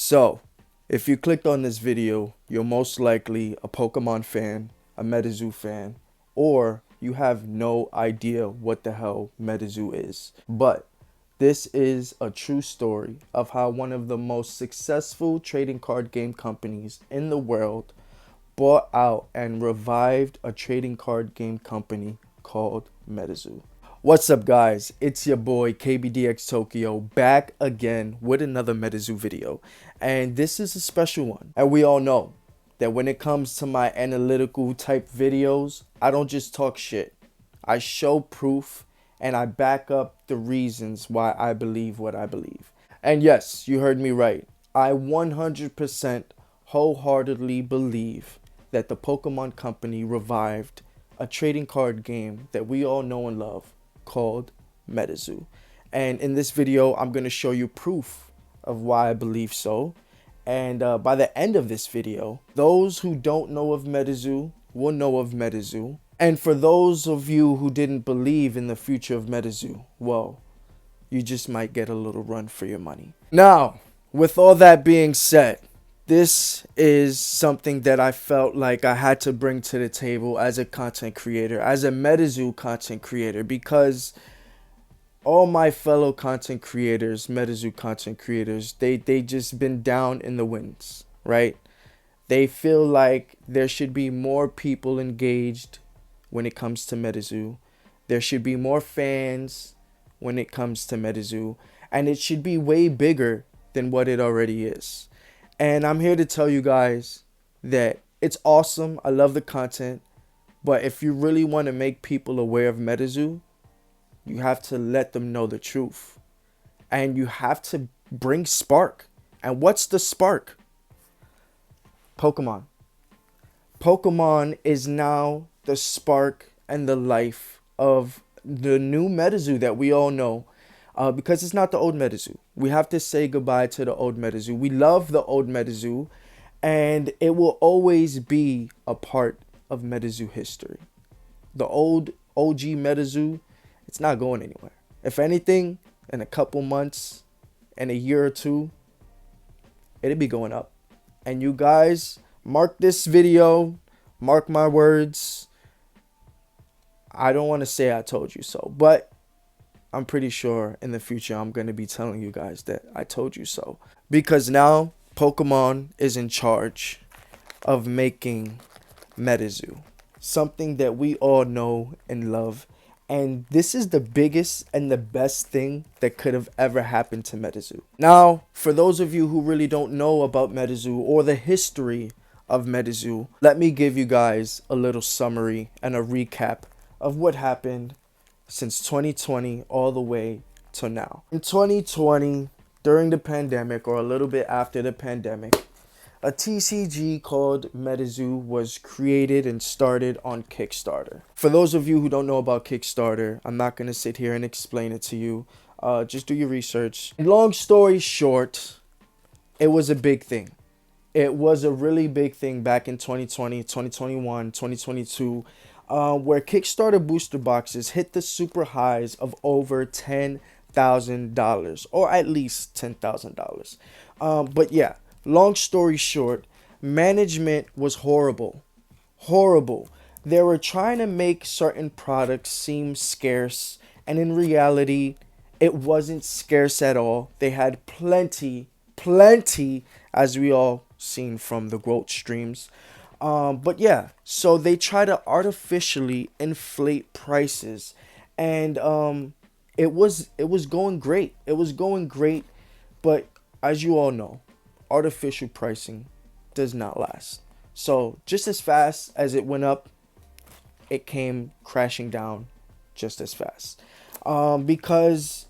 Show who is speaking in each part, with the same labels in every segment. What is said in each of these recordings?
Speaker 1: So, if you clicked on this video, you're most likely a Pokemon fan, a MetaZoo fan, or you have no idea what the hell MetaZoo is. But this is a true story of how one of the most successful trading card game companies in the world bought out and revived a trading card game company called MetaZoo. What's up, guys? It's your boy KBDxTokyo back again with another MetaZoo video, and this is a special one. And we all know that when it comes to my analytical type videos, I don't just talk shit. I show proof and I back up the reasons why I believe what I believe. And yes, you heard me right. I 100% wholeheartedly believe that the Pokemon Company revived a trading card game that we all know and love called MetaZoo. And in this video, I'm going to show you proof of why I believe so. And by the end of this video, those who don't know of MetaZoo will know of MetaZoo. And for those of you who didn't believe in the future of MetaZoo, well, you just might get a little run for your money. Now, with all that being said, this is something that I felt like I had to bring to the table as a content creator, as a MetaZoo content creator, because all my fellow content creators, MetaZoo content creators, they just been down in the winds, right? They feel like there should be more people engaged when it comes to MetaZoo. There should be more fans when it comes to MetaZoo, and it should be way bigger than what it already is. And I'm here to tell you guys that it's awesome. I love the content. But if you really want to make people aware of MetaZoo, you have to let them know the truth. And you have to bring spark. And what's the spark? Pokemon. Pokemon is now the spark and the life of the new MetaZoo that we all know. Because it's not the old MetaZoo. We have to say goodbye to the old MetaZoo. We love the old MetaZoo, and it will always be a part of MetaZoo history. The old OG MetaZoo, it's not going anywhere. If anything, in a couple months, in a year or two, it'll be going up. And you guys, mark this video, mark my words. I don't want to say I told you so, but I'm pretty sure in the future I'm going to be telling you guys that I told you so. Because now Pokemon is in charge of making MetaZoo, something that we all know and love. And this is the biggest and the best thing that could have ever happened to MetaZoo. Now, for those of you who really don't know about MetaZoo or the history of MetaZoo, let me give you guys a little summary and a recap of what happened since 2020 all the way to now. In 2020, during the pandemic, or a little bit after the pandemic, a TCG called MetaZoo was created and started on Kickstarter. For those of you who don't know about Kickstarter, I'm not going to sit here and explain it to you. Just do your research. Long story short, it was a big thing. It was a really big thing back in 2020, 2021, 2022. Where Kickstarter booster boxes hit the super highs of over $10,000, or at least $10,000. But yeah, long story short, management was horrible. Horrible. They were trying to make certain products seem scarce, and in reality, it wasn't scarce at all. They had plenty, as we all seen from the growth streams. But yeah, so they try to artificially inflate prices, and it was going great. It was going great, but as you all know, artificial pricing does not last. So just as fast as it went up, it came crashing down just as fast. Because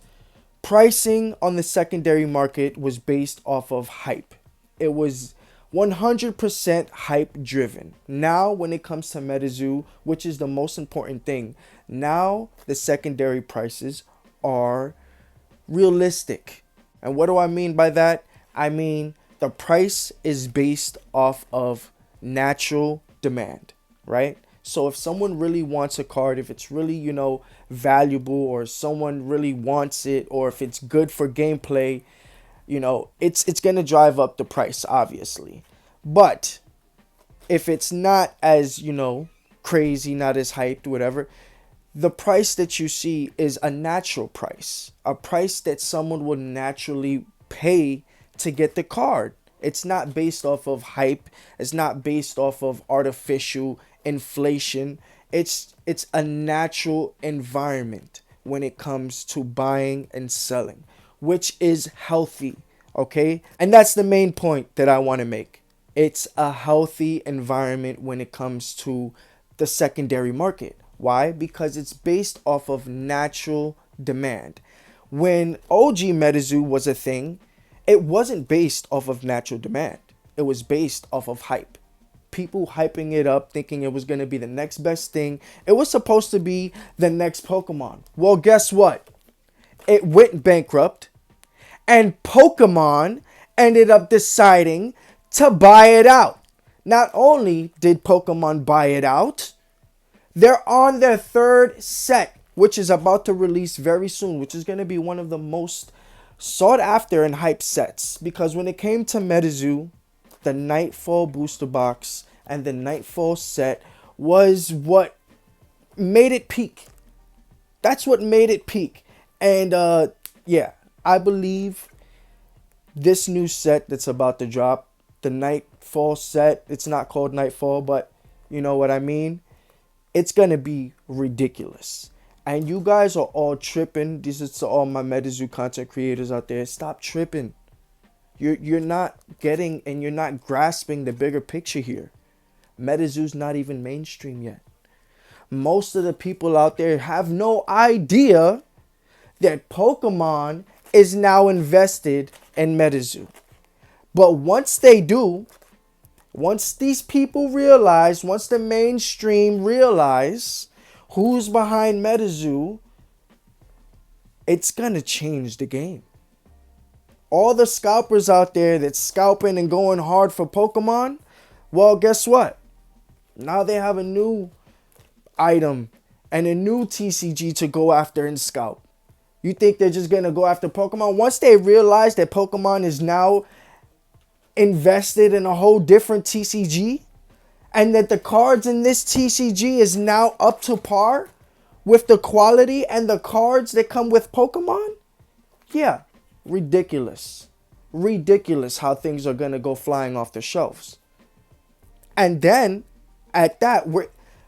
Speaker 1: pricing on the secondary market was based off of hype. It was 100% hype driven. Now, when it comes to MetaZoo, which is the most important thing, now the secondary prices are realistic. And what do I mean by that? I mean, the price is based off of natural demand, right? So if someone really wants a card, if it's really, valuable, or someone really wants it, or if it's good for gameplay, You know, it's going to drive up the price, obviously. But if it's not as, you know, crazy, not as hyped, whatever, the price that you see is a natural price, a price that someone would naturally pay to get the card. It's not based off of hype. It's not based off of artificial inflation. It's a natural environment when it comes to buying and selling, which is healthy, okay? And that's the main point that I want to make. It's a healthy environment when it comes to the secondary market. Why? Because it's based off of natural demand. When OG MetaZoo was a thing, it wasn't based off of natural demand. It was based off of hype. People hyping it up, thinking it was going to be the next best thing. It was supposed to be the next Pokemon. Well, guess what? It went bankrupt, and Pokemon ended up deciding to buy it out. Not only did Pokemon buy it out, they're on their third set, which is about to release very soon, which is going to be one of the most sought after and hype sets. Because when it came to MetaZoo, the Nightfall booster box and the Nightfall set was what made it peak. That's what made it peak. And yeah, I believe this new set that's about to drop, the Nightfall set, it's not called Nightfall, but you know what I mean. It's going to be ridiculous. And you guys are all tripping. This is to all my MetaZoo content creators out there. Stop tripping. You're not getting and you're not grasping the bigger picture here. MetaZoo's not even mainstream yet. Most of the people out there have no idea that Pokemon is now invested in MetaZoo. But once they do, once these people realize, once the mainstream realize who's behind MetaZoo, it's gonna change the game. All the scalpers out there that's scalping and going hard for Pokemon, well, guess what? Now they have a new item and a new TCG to go after and scalp. You think they're just gonna go after Pokemon? Once they realize that Pokemon is now invested in a whole different TCG, and that the cards in this TCG is now up to par with the quality and the cards that come with Pokemon, yeah, ridiculous. Ridiculous how things are going to go flying off the shelves. And then, at that,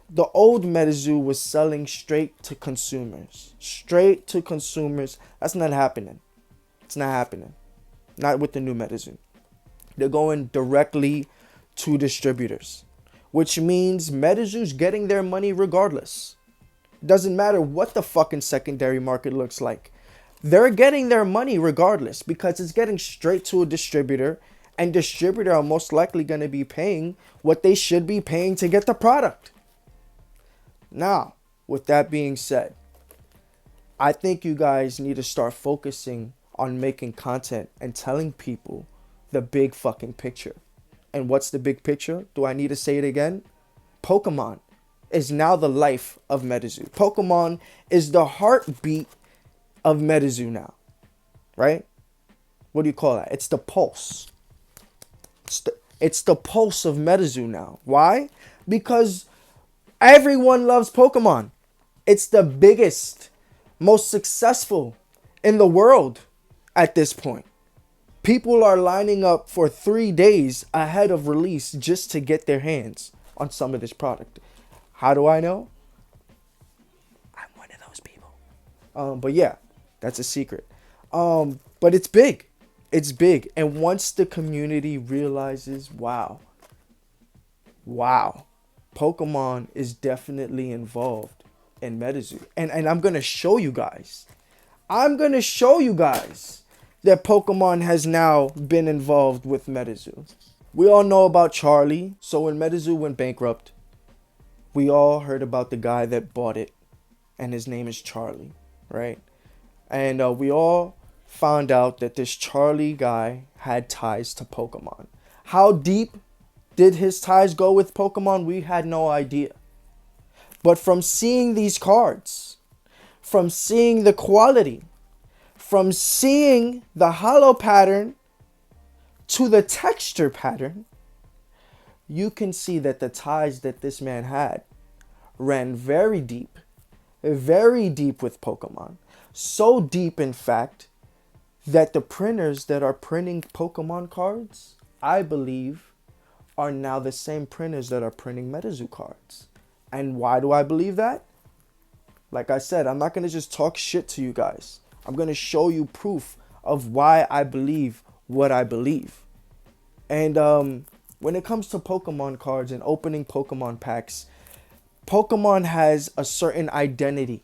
Speaker 1: the old MetaZoo was selling straight to consumers. Straight to consumers. That's not happening. It's not happening. Not with the new MetaZoo. They're going directly to distributors, which means MetaZoo's getting their money regardless. Doesn't matter what the fucking secondary market looks like. They're getting their money regardless because it's getting straight to a distributor, and distributor are most likely going to be paying what they should be paying to get the product. Now, with that being said, I think you guys need to start focusing on making content and telling people the big fucking picture. And what's the big picture? Do I need to say it again? Pokemon is now the life of MetaZoo. Pokemon is the heartbeat of MetaZoo now. Right? What do you call that? It's the pulse. It's the pulse of MetaZoo now. Why? Because everyone loves Pokemon. It's the biggest, most successful in the world at this point. People are lining up for 3 days ahead of release just to get their hands on some of this product. How do I know? I'm one of those people. But yeah, that's a secret. But it's big. It's big. And once the community realizes, wow, Pokemon is definitely involved in MetaZoo. And I'm going to show you guys. That Pokemon has now been involved with MetaZoo. We all know about Charlie. So when MetaZoo went bankrupt, we all heard about the guy that bought it. And his name is Charlie, right? And we all found out that this Charlie guy had ties to Pokemon. How deep did his ties go with Pokemon? We had no idea. But from seeing these cards, from seeing the quality, from seeing the hollow pattern to the texture pattern, you can see that the ties that this man had ran very deep with Pokemon. So deep, in fact, that the printers that are printing Pokemon cards, I believe, are now the same printers that are printing MetaZoo cards. And why do I believe that? Like I said, I'm not going to just talk shit to you guys. I'm going to show you proof of why I believe what I believe. And when it comes to Pokemon cards and opening Pokemon packs, Pokemon has a certain identity,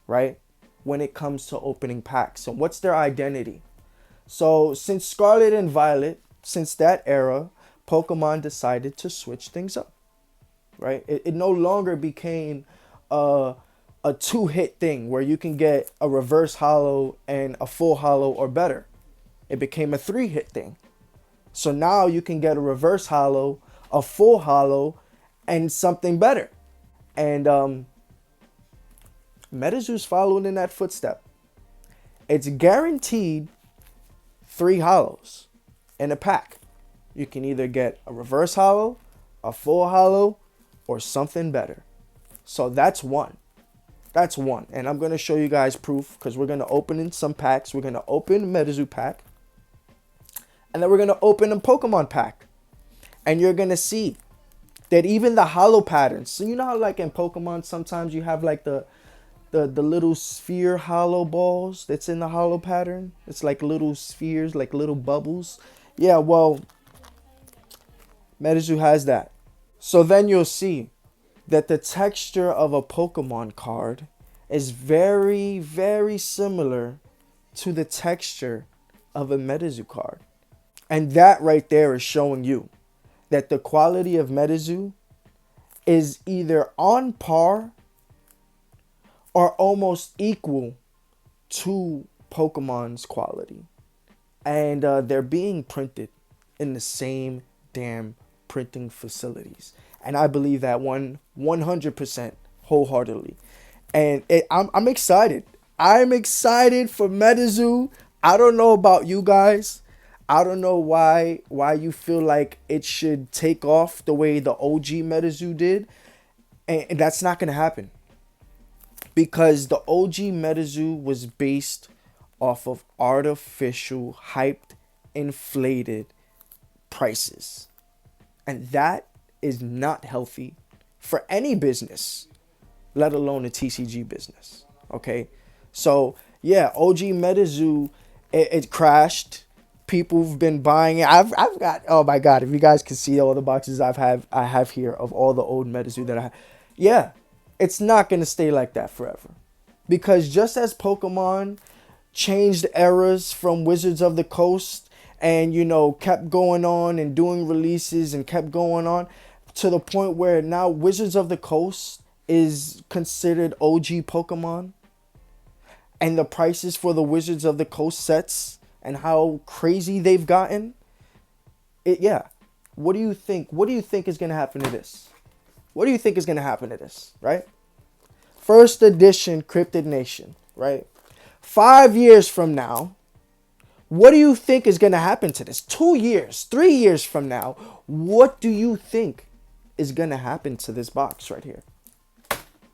Speaker 1: right? When it comes to opening packs. So what's their identity? So since Scarlet and Violet, since that era, Pokemon decided to switch things up, right? It no longer became a two-hit thing where you can get a reverse holo and a full holo or better. It became a three-hit thing. So now you can get a reverse holo, a full holo, and something better. And MetaZoo's following in that footstep. It's guaranteed 3 holos in a pack. You can either get a reverse holo, a full holo, or something better. So that's one. That's one. And I'm going to show you guys proof because we're going to open in some packs. We're going to open MetaZoo pack. And then we're going to open a Pokemon pack. And you're going to see that even the holo patterns. So you know how like in Pokemon sometimes you have like the little sphere holo balls that's in the holo pattern. It's like little spheres, like little bubbles. Yeah, well, MetaZoo has that. So then you'll see that the texture of a Pokemon card is very, very similar to the texture of a MetaZoo card. And that right there is showing you that the quality of MetaZoo is either on par or almost equal to Pokemon's quality. And they're being printed in the same damn printing facilities. And I believe that 100% wholeheartedly. And I'm excited. I'm excited for MetaZoo. I don't know about you guys. I don't know why you feel like it should take off the way the OG MetaZoo did. And that's not going to happen. Because the OG MetaZoo was based off of artificial, hyped, inflated prices. And that is not healthy for any business, let alone a TCG business. Okay? So, yeah, OG MetaZoo, it crashed. People have been buying it. I've got, oh my God, if you guys can see all the boxes I have here of all the old MetaZoo that I have. Yeah, it's not going to stay like that forever. Because just as Pokemon changed eras from Wizards of the Coast and, you know, kept going on and doing releases and kept going on to the point where now Wizards of the Coast is considered OG Pokemon. And the prices for the Wizards of the Coast sets and how crazy they've gotten. Yeah. What do you think? What do you think is going to happen to this? What do you think is going to happen to this, right? First edition Cryptid Nation, right? 5 years from now, what do you think is going to happen to this? 2 years, 3 years from now, what do you think is going to happen to this box right here?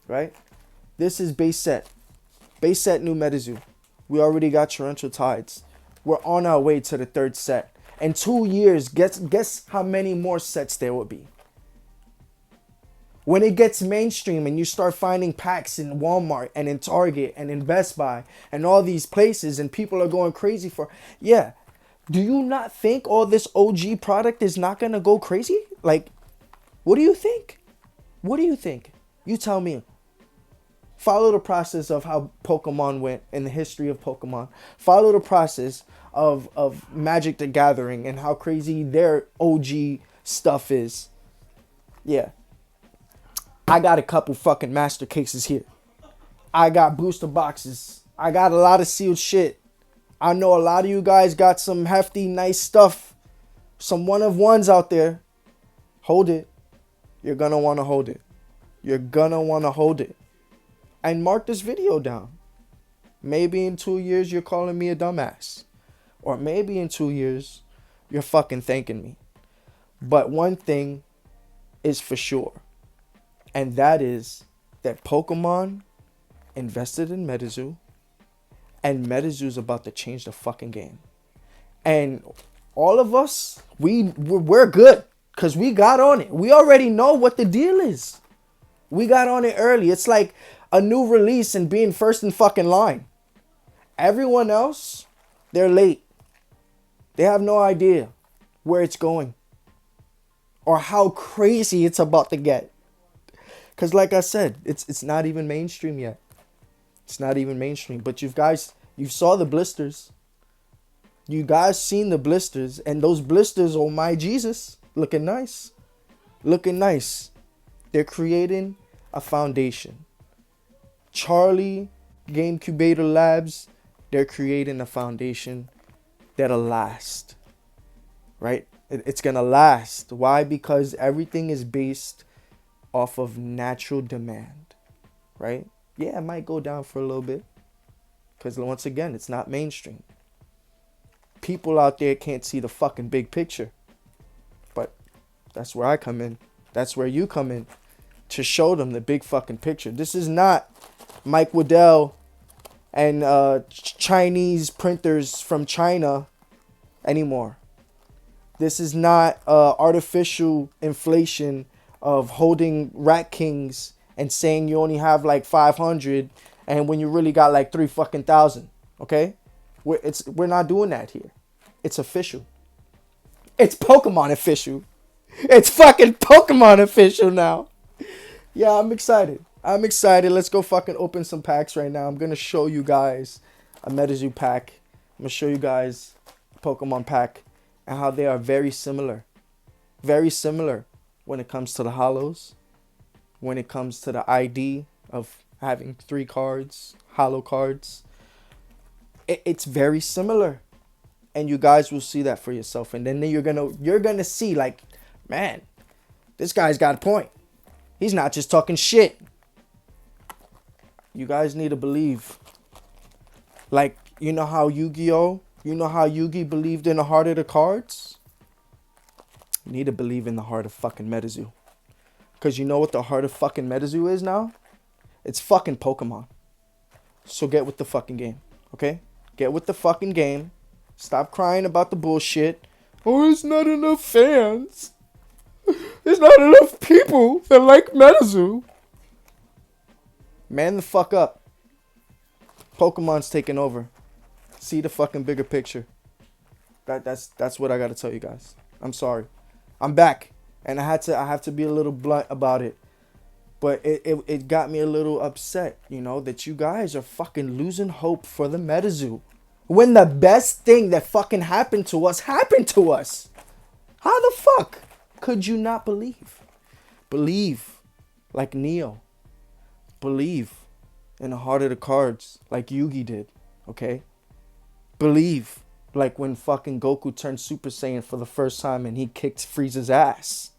Speaker 1: Right? This is base set. Base set new MetaZoo. We already got Torrential Tides. We're on our way to the 3rd set. In 2 years, guess how many more sets there will be. When it gets mainstream and you start finding packs in Walmart and in Target and in Best Buy and all these places and people are going crazy for, yeah. Do you not think all this OG product is not going to go crazy? Like, what do you think? What do you think? You tell me. Follow the process of how Pokemon went in the history of Pokemon. Follow the process of Magic the Gathering and how crazy their OG stuff is. Yeah. I got a couple fucking master cases here. I got booster boxes. I got a lot of sealed shit. I know a lot of you guys got some hefty, nice stuff. Some one-of-ones out there. Hold it. You're gonna want to hold it. You're gonna want to hold it. And mark this video down. Maybe in 2 years you're calling me a dumbass. Or maybe in 2 years you're fucking thanking me. But one thing is for sure. And that is that Pokemon invested in MetaZoo. And MetaZoo's about to change the fucking game. And all of us, we're good. Because we got on it. We already know what the deal is. We got on it early. It's like a new release and being first in fucking line. Everyone else, they're late. They have no idea where it's going. Or how crazy it's about to get. Because like I said, it's not even mainstream yet. It's not even mainstream. But you saw the blisters. You guys seen the blisters. And those blisters, oh my Jesus, looking nice. Looking nice. They're creating a foundation. Charlie, GameCubator Labs, they're creating a foundation that'll last. Right? It's going to last. Why? Because everything is based off of natural demand. Right? Yeah, it might go down for a little bit. Because once again, it's not mainstream. People out there can't see the fucking big picture. But that's where I come in. That's where you come in. To show them the big fucking picture. This is not Mike Waddell and Chinese printers from China anymore. This is not artificial inflation of holding Rat Kings and saying you only have like 500 and when you really got like 3 fucking thousand. Okay? We're not doing that here. It's official. It's Pokemon official. It's fucking Pokemon official now. Yeah, I'm excited. Let's go fucking open some packs right now. I'm going to show you guys a MetaZoo pack. I'm going to show you guys a Pokemon pack and how they are very similar. Very similar when it comes to the holos. When it comes to the ID of having 3 cards, holo cards. It's very similar. And you guys will see that for yourself. And then you're gonna see like, man, this guy's got a point. He's not just talking shit. You guys need to believe. Like, you know how Yu-Gi-Oh? You know how Yugi believed in the heart of the cards? You need to believe in the heart of fucking MetaZoo. Because you know what the heart of fucking MetaZoo is now? It's fucking Pokemon. So get with the fucking game. Okay? Get with the fucking game. Stop crying about the bullshit. Oh, it's not enough fans. There's not enough people that like MetaZoo. Man the fuck up. Pokemon's taking over. See the fucking bigger picture. That's what I gotta tell you guys. I'm sorry. I'm back. And I have to be a little blunt about it. But it got me a little upset, you know, that you guys are fucking losing hope for the MetaZoo. When the best thing that fucking happened to us happened to us. How the fuck could you not believe? Believe like Neo. Believe in the heart of the cards like Yugi did, okay? Believe like when fucking Goku turned Super Saiyan for the first time and he kicked Frieza's ass.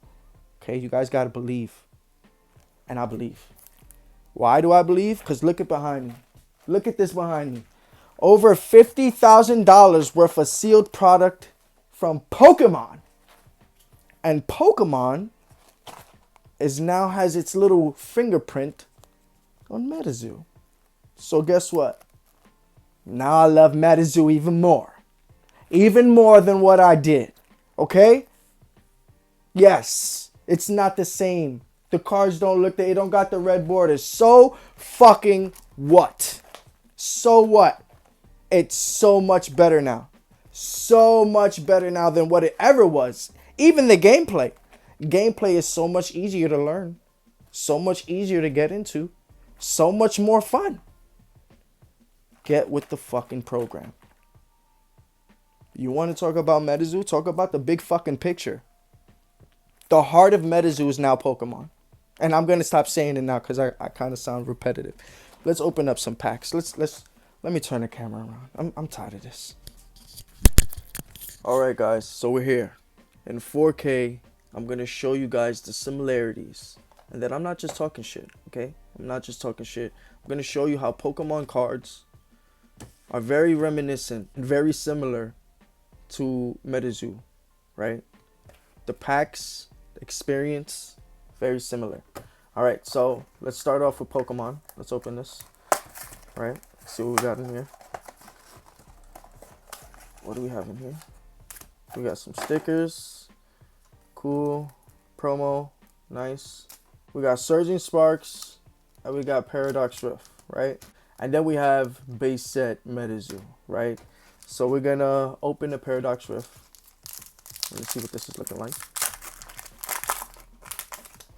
Speaker 1: Okay, you guys gotta believe. And I believe. Why do I believe? Because look at behind me. Look at this behind me. Over $50,000 worth of sealed product from Pokemon. And Pokemon now has its little fingerprint on MetaZoo. So guess what? Now I love MetaZoo even more. Even more than what I did. Okay? Yes. It's not the same. The cards they don't got the red borders. So fucking what? So what? It's so much better now. So much better now than what it ever was. Even the gameplay. Gameplay is so much easier to learn. So much easier to get into. So much more fun. Get with the fucking program. You want to talk about MetaZoo? Talk about the big fucking picture. The heart of MetaZoo is now Pokemon. And I'm going to stop saying it now because I kind of sound repetitive. Let's open up some packs. Let me turn the camera around. I'm tired of this. Alright guys, so we're here. In 4K, I'm going to show you guys the similarities. And then I'm not just talking shit, okay? I'm not just talking shit. I'm going to show you how Pokemon cards are very reminiscent, very similar to MetaZoo, right? The packs, the experience, very similar. All right, so let's start off with Pokemon. Let's open this, right? See what we got in here. What do we have in here? We got some stickers. Cool. Promo. Nice. We got Surging Sparks. And we got Paradox Rift, right? And then we have base set MetaZoo, right? So we're going to open the Paradox Rift. Let's see what this is looking like.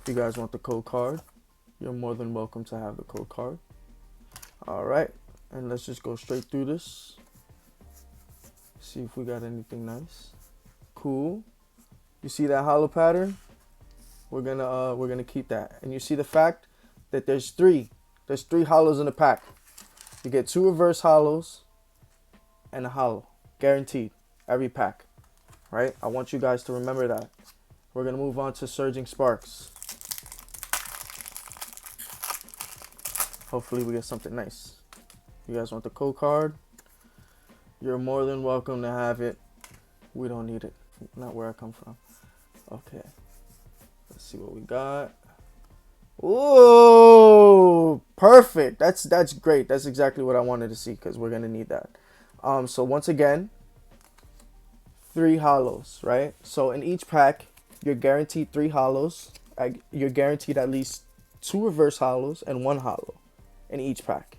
Speaker 1: If you guys want the code card, you're more than welcome to have the code card. All right. And let's just go straight through this. See if we got anything nice. Cool. You see that hollow pattern? We're gonna keep that. And you see the fact that there's three hollows in the pack. You get 2 reverse hollows and a hollow, guaranteed, every pack, right? I want you guys to remember that. We're gonna move on to Surging Sparks. Hopefully we get something nice. You guys want the code card? You're more than welcome to have it. We don't need it. Not where I come from. Okay. Let's see what we got. Ooh, perfect. That's great. That's exactly what I wanted to see because we're gonna need that. So once again, 3 hollows, right? So in each pack, you're guaranteed 3 hollows. You're guaranteed at least 2 reverse hollows and 1 hollow in each pack.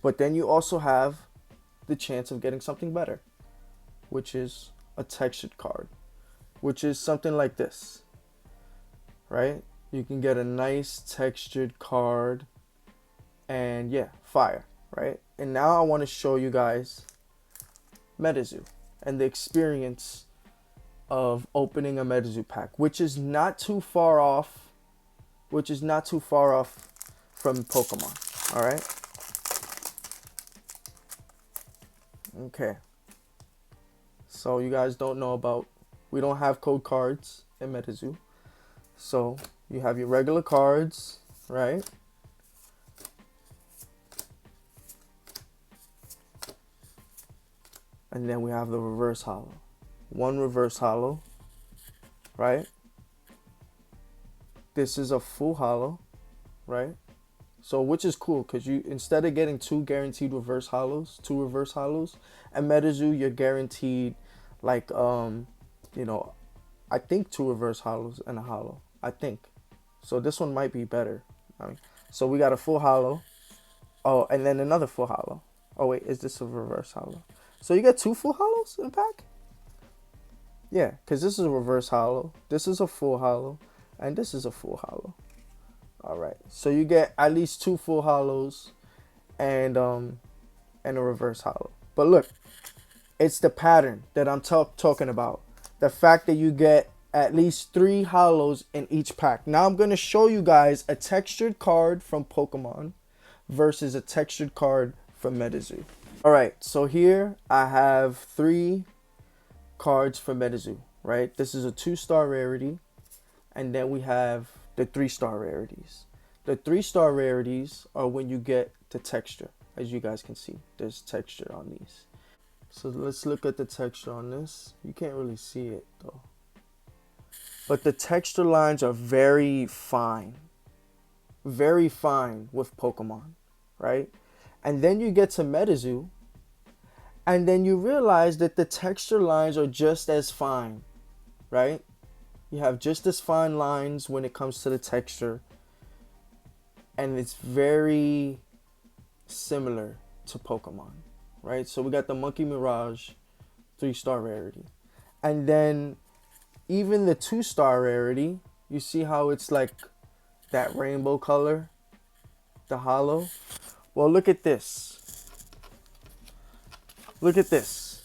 Speaker 1: But then you also have the chance of getting something better, which is a textured card, which is something like this, right? You can get a nice textured card and yeah, fire, right? And now I want to show you guys MetaZoo and the experience of opening a MetaZoo pack, which is not too far off from Pokemon. All right. Okay. So you guys don't know about, we don't have code cards in MetaZoo. So you have your regular cards, right? And then we have the reverse hollow. 1 reverse hollow, right? This is a full hollow, right? So which is cool because you, instead of getting 2 guaranteed reverse hollows, at MetaZoo you're guaranteed like you know, I think 2 reverse hollows and a hollow. I think. So this one might be better. So we got a full hollow. Oh, and then another full hollow. Oh wait, is this a reverse hollow? So you get 2 full hollows in a pack? Yeah, because this is a reverse hollow. This is a full hollow. And this is a full hollow. Alright. So you get at least 2 full hollows and a reverse hollow. But look, it's the pattern that I'm talking about. The fact that you get at least 3 hollows in each pack. Now I'm going to show you guys a textured card from Pokemon versus a textured card from MetaZoo. Alright, so here I have 3 cards from MetaZoo, right? This is a 2-star rarity. And then we have the 3-star rarities. The 3-star rarities are when you get the texture. As you guys can see, there's texture on these. So let's look at the texture on this. You can't really see it though. But the texture lines are very fine. Very fine with Pokemon, right? And then you get to MetaZoo, and then you realize that the texture lines are just as fine, right? You have just as fine lines when it comes to the texture. And it's very similar to Pokemon, right? So we got the Monkey Mirage 3-star rarity. And then even the 2-star rarity, you see how it's like that rainbow color, the hollow? Well, look at this. Look at this.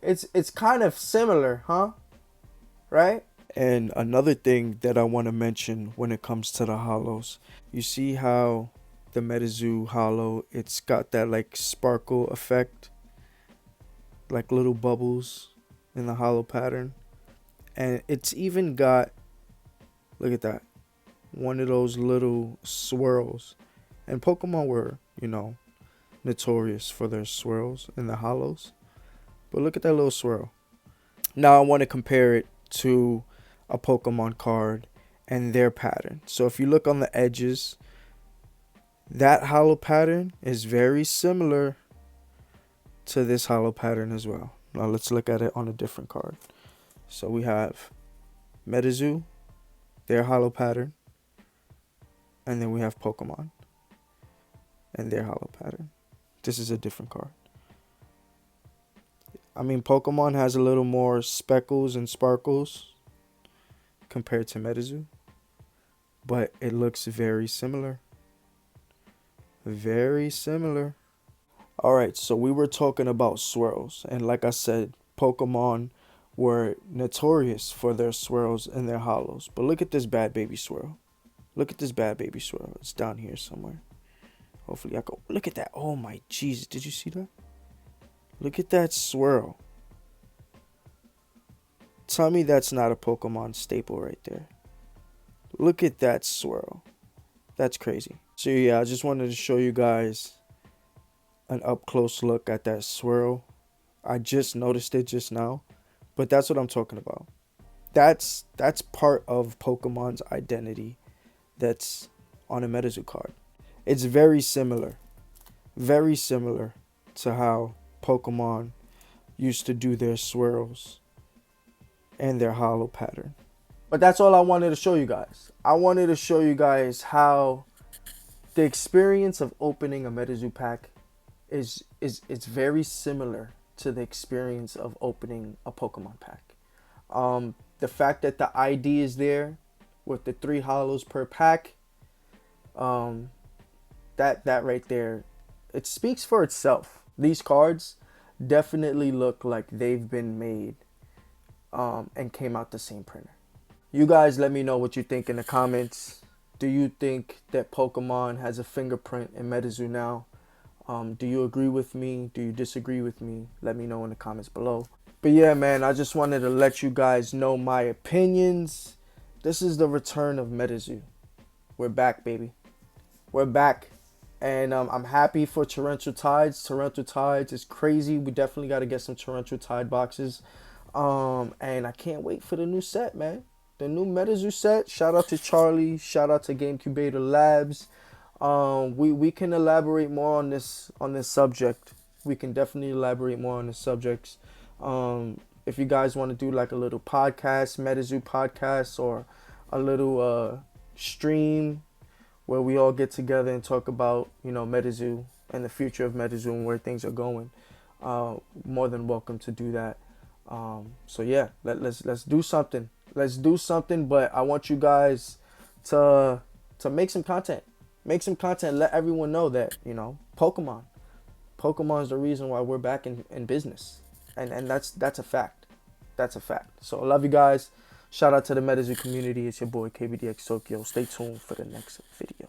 Speaker 1: It's kind of similar, huh? Right? And another thing that I want to mention when it comes to the hollows, you see how the MetaZoo hollow, it's got that like sparkle effect, like little bubbles in the hollow pattern. And it's even got, look at that, one of those little swirls. And Pokemon were, notorious for their swirls and the hollows. But look at that little swirl. Now I want to compare it to a Pokemon card and their pattern. So if you look on the edges, that hollow pattern is very similar to this hollow pattern as well. Now let's look at it on a different card. So we have MetaZoo, their hollow pattern, and then we have Pokemon and their hollow pattern. This is a different card. I mean, Pokemon has a little more speckles and sparkles compared to MetaZoo, but it looks very similar. Very similar. Alright, so we were talking about swirls, and like I said, Pokemon were notorious for their swirls and their hollows. But look at this bad baby swirl. Look at this bad baby swirl. It's down here somewhere. Hopefully I go. Look at that. Oh my Jesus. Did you see that? Look at that swirl. Tell me that's not a Pokemon staple right there. Look at that swirl. That's crazy. So yeah, I just wanted to show you guys an up close look at that swirl. I just noticed it just now. But that's what I'm talking about. That's part of Pokemon's identity that's on a MetaZoo card. It's very similar to how Pokemon used to do their swirls and their hollow pattern. But that's all I wanted to show you guys. I wanted to show you guys how the experience of opening a MetaZoo pack is very similar to the experience of opening a Pokemon pack. The fact that the ID is there with the 3 hollows per pack, that right there, it speaks for itself. These cards definitely look like they've been made and came out the same printer. You guys let me know what you think in the comments. Do you think that Pokemon has a fingerprint in MetaZoo now? Do you agree with me? Do you disagree with me? Let me know in the comments below. But yeah, man, I just wanted to let you guys know my opinions. This is the return of MetaZoo. We're back, baby. We're back. And I'm happy for Torrential Tides. Torrential Tides is crazy. We definitely got to get some Torrential Tide boxes. And I can't wait for the new set, man. The new MetaZoo set. Shout out to Charlie. Shout out to GameCubator Labs. We can elaborate more on this subject. We can definitely elaborate more on the subjects. If you guys want to do like a little podcast, MetaZoo podcast, or a little stream where we all get together and talk about, MetaZoo and the future of MetaZoo and where things are going, more than welcome to do that. So yeah, let's do something. Let's do something. But I want you guys to make some content. Make some content. Let everyone know that, Pokemon is the reason why we're back in business. And that's a fact. That's a fact. So I love you guys. Shout out to the MetaZoo community. It's your boy KBDxTokyo. Stay tuned for the next video.